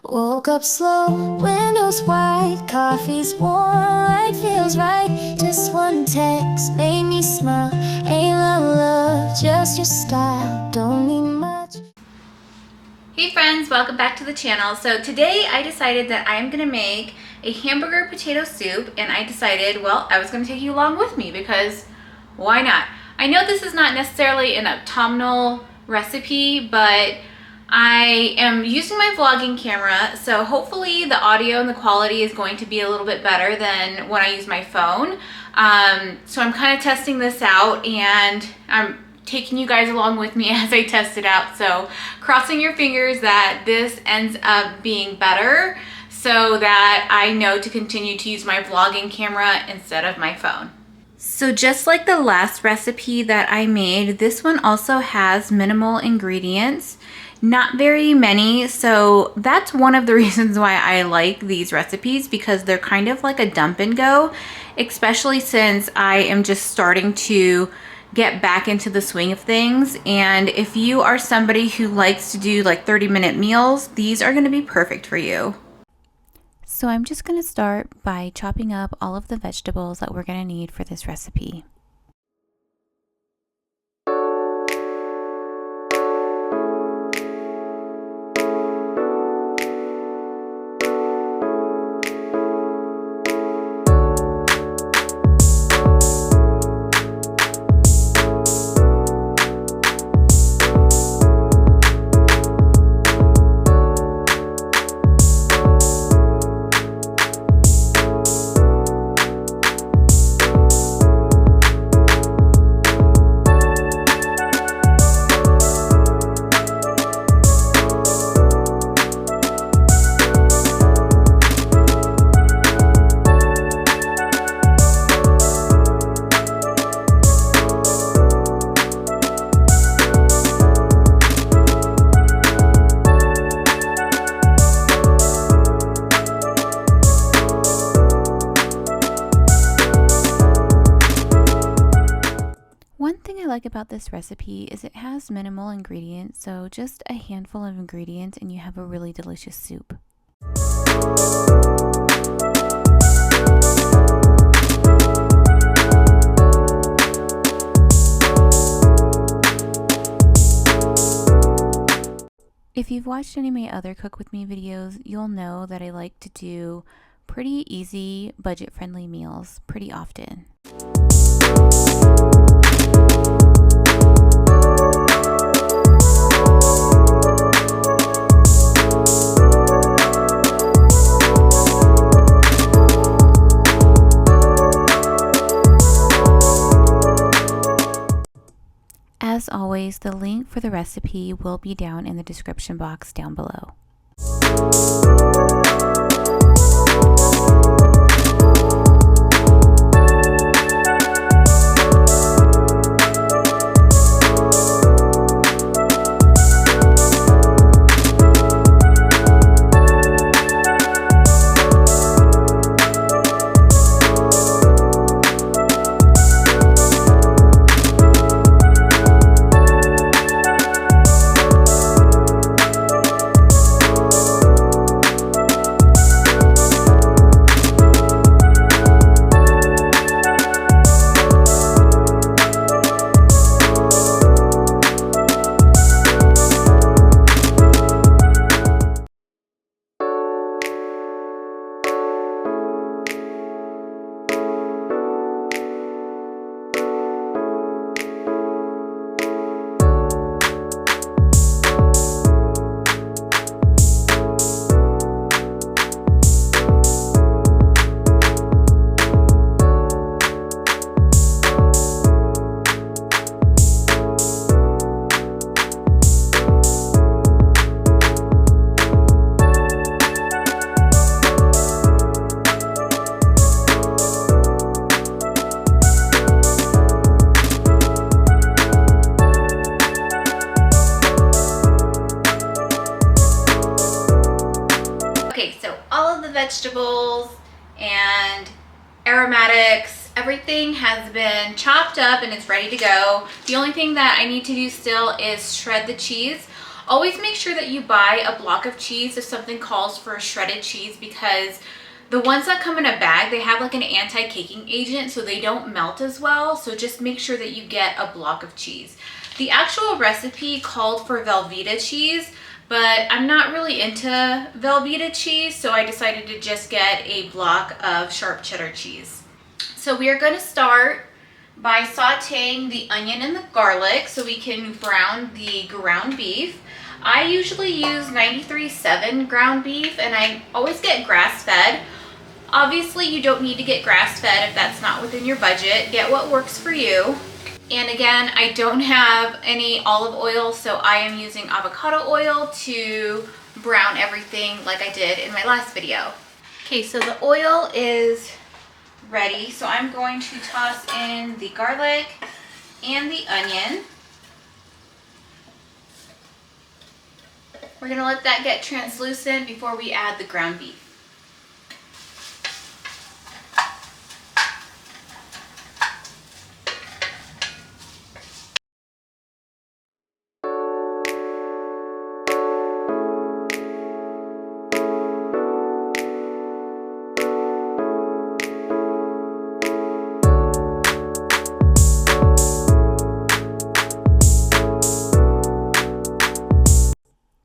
Woke up slow, windows wide, coffee's warm, light feels right. Just one text made me smile. Ain't no love, just your style. Don't need much. Hey friends, welcome back to the channel. So today I decided that I'm gonna make a hamburger potato soup, and I decided, well, I was gonna take you along with me because why not? I know this is not necessarily an autumnal recipe, but I am using my vlogging camera, so hopefully the audio and the quality is going to be a little bit better than when I use my phone. So I'm kind of testing this out, and I'm taking you guys along with me as I test it out. So crossing your fingers that this ends up being better so that I know to continue to use my vlogging camera instead of my phone. So just like the last recipe that I made, this one also has minimal ingredients, not very many. So that's one of the reasons why I like these recipes, because they're kind of like a dump and go, especially since I am just starting to get back into the swing of things. And if you are somebody who likes to do like 30-minute meals, these are going to be perfect for you. So I'm just going to start by chopping up all of the vegetables that we're going to need for this recipe. About this recipe is it has minimal ingredients, so just a handful of ingredients and you have a really delicious soup. If you've watched any of my other Cook With Me videos, you'll know that I like to do pretty easy, budget-friendly meals pretty often. As always, the link for the recipe will be down in the description box down below. Vegetables and aromatics, everything has been chopped up and it's ready to go. The only thing that I need to do still is shred the cheese. Always make sure that you buy a block of cheese if something calls for shredded cheese, because the ones that come in a bag, they have like an anti-caking agent, so they don't melt as well. So just make sure that you get a block of cheese. The actual recipe called for Velveeta cheese, but I'm not really into Velveeta cheese, so I decided to just get a block of sharp cheddar cheese. So we are going to start by sauteing the onion and the garlic so we can brown the ground beef. I usually use 93.7 ground beef, and I always get grass-fed. Obviously, you don't need to get grass-fed if that's not within your budget. Get what works for you. And again, I don't have any olive oil, so I am using avocado oil to brown everything like I did in my last video. Okay, so the oil is ready, so I'm going to toss in the garlic and the onion. We're gonna let that get translucent before we add the ground beef.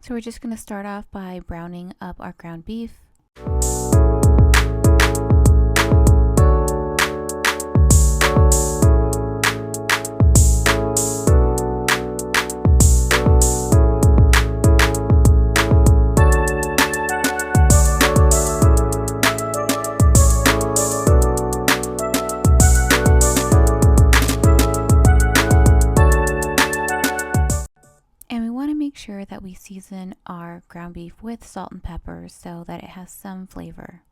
So we're just going to start off by browning up our ground beef. Make sure that we season our ground beef with salt and pepper so that it has some flavor.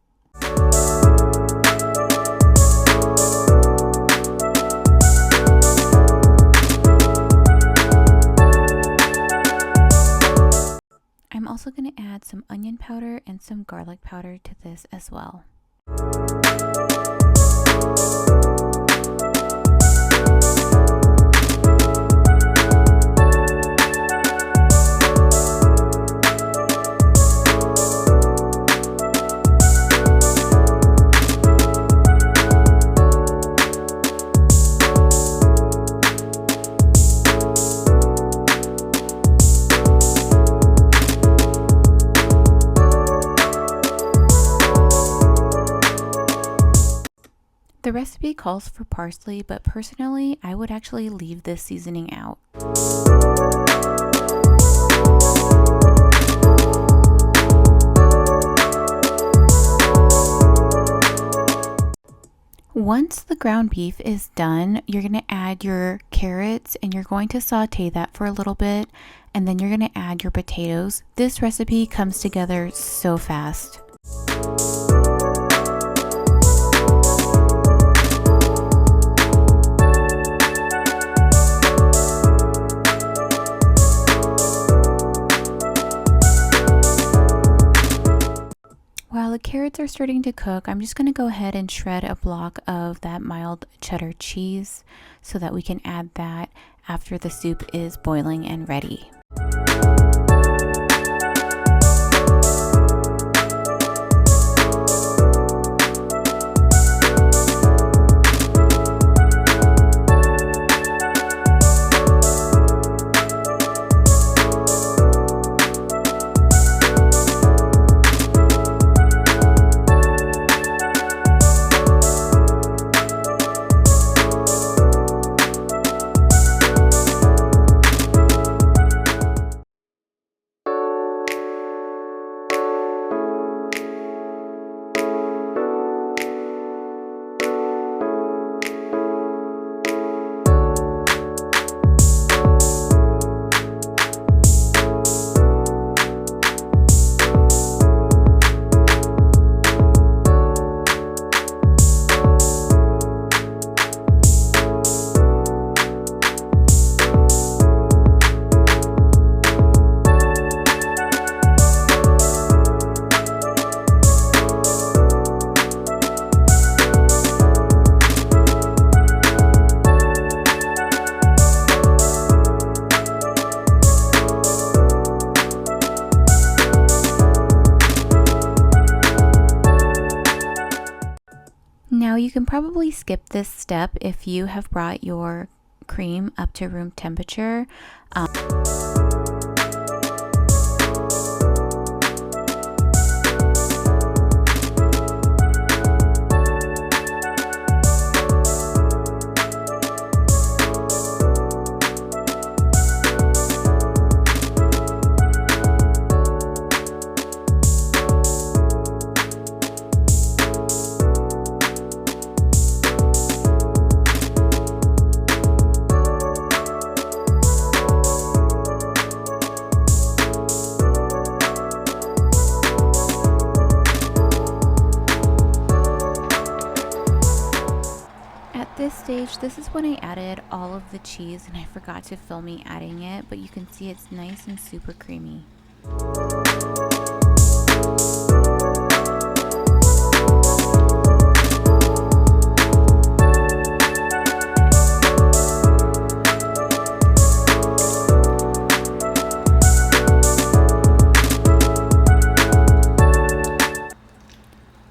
I'm also going to add some onion powder and some garlic powder to this as well. The recipe calls for parsley, but personally, I would actually leave this seasoning out. Once the ground beef is done, you're going to add your carrots and you're going to saute that for a little bit, and then you're going to add your potatoes. This recipe comes together so fast. While the carrots are starting to cook, I'm just going to go ahead and shred a block of that mild cheddar cheese so that we can add that after the soup is boiling and ready. Now you can probably skip this step if you have brought your cream up to room temperature. At this stage, this is when I added all of the cheese, and I forgot to film me adding it, but you can see it's nice and super creamy.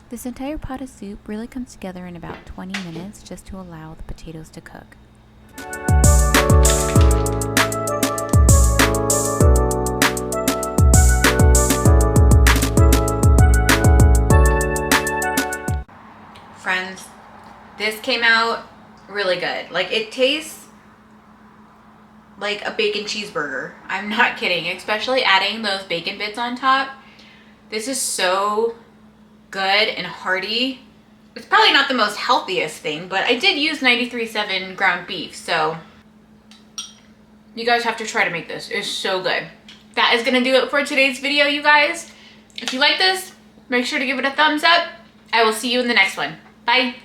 This entire pot of soup really comes together in about 20 minutes just to allow the potatoes to cook. Friends, this came out really good. Like, it tastes like a bacon cheeseburger. I'm not kidding, especially adding those bacon bits on top. This is so good and hearty. It's probably not the most healthiest thing, but I did use 93.7 ground beef, so you guys have to try to make this. It's so good. That is gonna do it for today's video, you guys. If you like this, make sure to give it a thumbs up. I will see you in the next one. Bye.